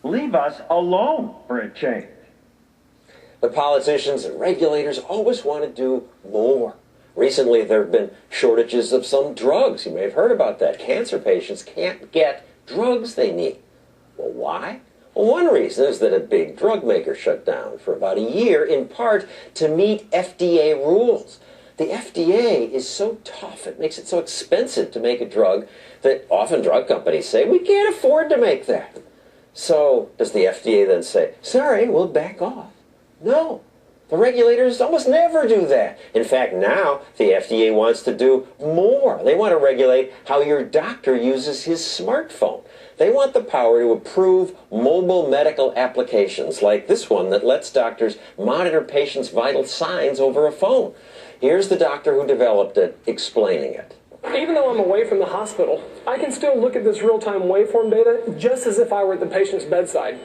Leave us alone for a change. The politicians and regulators always want to do more. Recently, there have been shortages of some drugs. You may have heard about that. Cancer patients can't get drugs they need. Well, why? Well, one reason is that a big drug maker shut down for about a year, in part to meet FDA rules. The FDA is so tough, it makes it so expensive to make a drug that often drug companies say, we can't afford to make that. So does the FDA then say, sorry, we'll back off? No. The regulators almost never do that. In fact, now the FDA wants to do more. They want to regulate how your doctor uses his smartphone. They want the power to approve mobile medical applications like this one that lets doctors monitor patients' vital signs over a phone. Here's the doctor who developed it explaining it. Even though I'm away from the hospital, I can still look at this real-time waveform data just as if I were at the patient's bedside.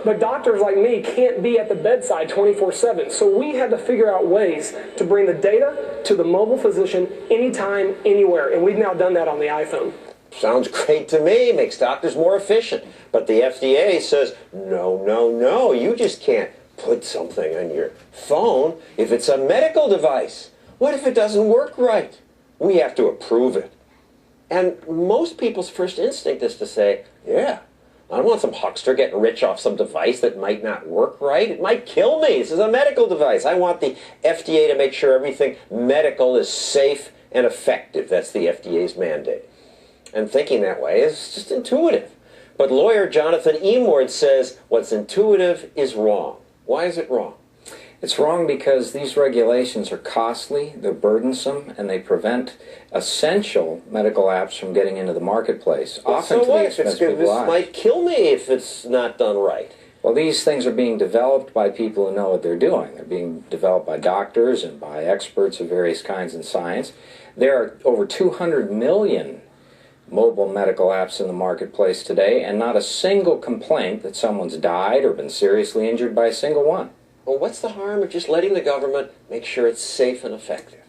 But doctors like me can't be at the bedside 24/7, so we had to figure out ways to bring the data to the mobile physician anytime, anywhere, and we've now done that on the iPhone. Sounds great to me, makes doctors more efficient. But the FDA says, no, no, no, you just can't put something on your phone if it's a medical device. What if it doesn't work right? We have to approve it. And most people's first instinct is to say, yeah, I don't want some huckster getting rich off some device that might not work right. It might kill me. This is a medical device. I want the FDA to make sure everything medical is safe and effective. That's the FDA's mandate. And thinking that way is just intuitive. But lawyer Jonathan Emord says what's intuitive is wrong. Why is it wrong? It's wrong because these regulations are costly, they're burdensome, and they prevent essential medical apps from getting into the marketplace, often to the expense of people's lives. This might kill me if it's not done right. Well, these things are being developed by people who know what they're doing. They're being developed by doctors and by experts of various kinds in science. There are over 200 million mobile medical apps in the marketplace today, and not a single complaint that someone's died or been seriously injured by a single one. Well, what's the harm of just letting the government make sure it's safe and effective?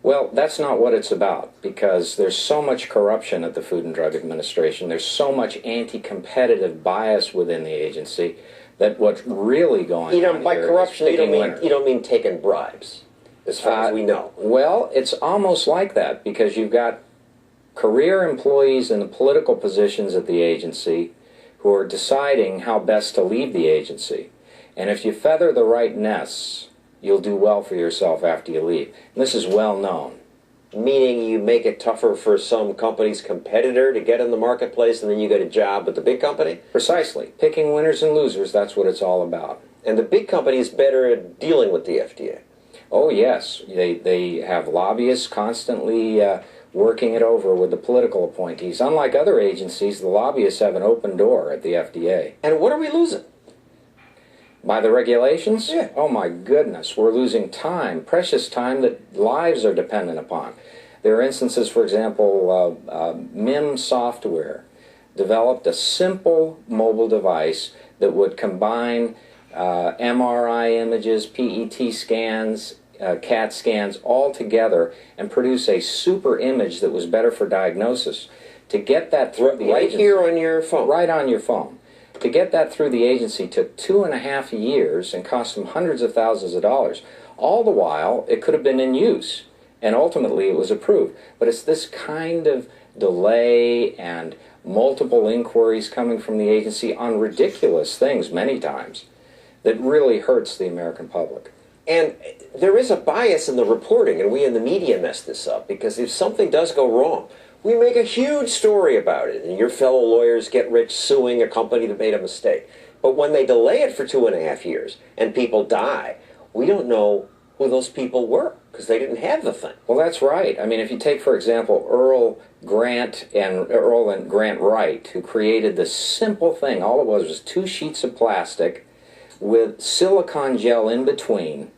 Well, that's not what it's about, because there's so much corruption at the Food and Drug Administration. There's so much anti-competitive bias within the agency that what's really going on by here corruption, is you don't mean taking bribes, as far as we know. Well, it's almost like that, because you've got career employees in the political positions at the agency who are deciding how best to leave the agency. And if you feather the right nests, you'll do well for yourself after you leave. And this is well known. Meaning you make it tougher for some company's competitor to get in the marketplace, and then you get a job with the big company? Precisely. Picking winners and losers, that's what it's all about. And the big company is better at dealing with the FDA. Oh, yes. They have lobbyists constantly working it over with the political appointees. Unlike other agencies, the lobbyists have an open door at the FDA. And what are we losing? By the regulations? Yeah. Oh my goodness, we're losing time, precious time that lives are dependent upon. There are instances, for example, MIM Software developed a simple mobile device that would combine MRI images, PET scans, CAT scans all together and produce a super image that was better for diagnosis. To get that through the agency, right here on your phone? Right on your phone. To get that through the agency took 2.5 years and cost them hundreds of thousands of dollars. All the while, it could have been in use, and ultimately it was approved. But it's this kind of delay and multiple inquiries coming from the agency on ridiculous things many times that really hurts the American public. And there is a bias in the reporting, and we in the media mess this up, because if something does go wrong, we make a huge story about it, and your fellow lawyers get rich suing a company that made a mistake. But when they delay it for 2.5 years and people die, we don't know who those people were because they didn't have the thing. Well, that's right. I mean, if you take, for example, Earl and Grant Wright, who created this simple thing. All it was 2 sheets of plastic with silicone gel in between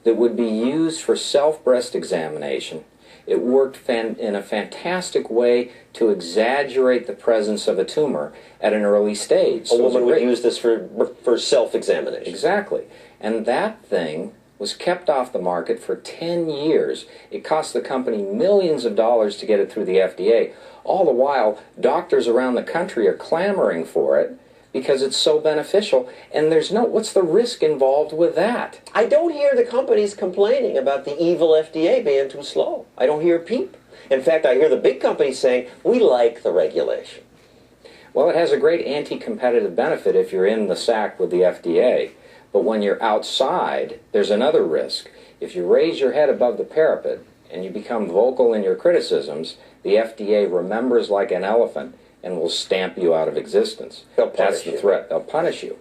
that would be used for self-breast examination. It worked in a fantastic way to exaggerate the presence of a tumor at an early stage. A woman would use this for self-examination. Exactly. And that thing was kept off the market for 10 years. It cost the company millions of dollars to get it through the FDA. All the while, doctors around the country are clamoring for it because it's so beneficial. And there's no, what's the risk involved with that? I don't hear the companies complaining about the evil FDA being too slow. I don't hear a peep. In fact, I hear the big companies saying, we like the regulation. Well, it has a great anti-competitive benefit if you're in the sack with the FDA. But when you're outside, there's another risk. If you raise your head above the parapet and you become vocal in your criticisms, the FDA remembers like an elephant and will stamp you out of existence. That's the threat. They'll punish you.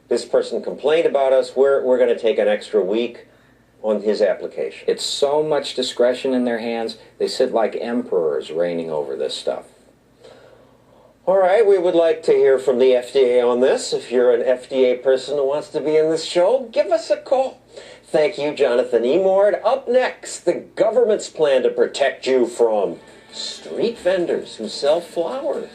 This person complained about us. We're going to take an extra week on his application. It's so much discretion in their hands. They sit like emperors reigning over this stuff. All right, we would like to hear from the FDA on this. If you're an FDA person who wants to be in this show, give us a call. Thank you, Jonathan Emord. Up next, the government's plan to protect you from street vendors who sell flowers.